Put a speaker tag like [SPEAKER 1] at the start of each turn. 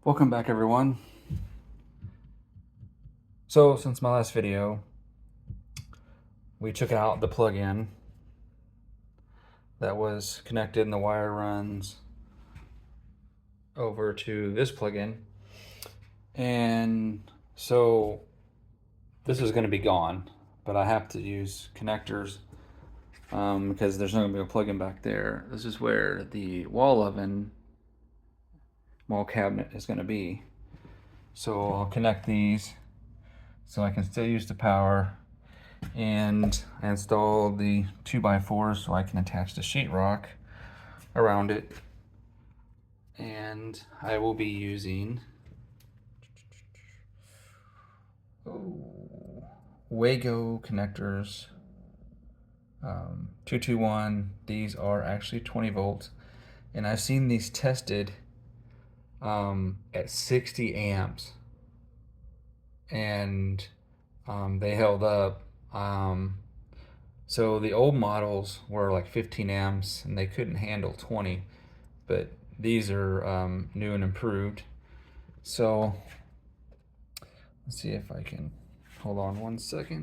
[SPEAKER 1] Welcome back, everyone. So since my last video, we took out the plug-in that was connected and the wire runs over to this plug-in. And so this is going to be gone, but I have to use connectors because there's not going to be a plug-in back there. This is where the wall cabinet is going to be. So I'll connect these so I can still use the power, and I installed the 2x4 so I can attach the sheetrock around it. And I will be using wago connectors, 221. These are actually 20 volts, and I've seen these tested at 60 amps, and they held up. So the old models were like 15 amps and they couldn't handle 20, but these are new and improved. So let's see if I can hold on one second.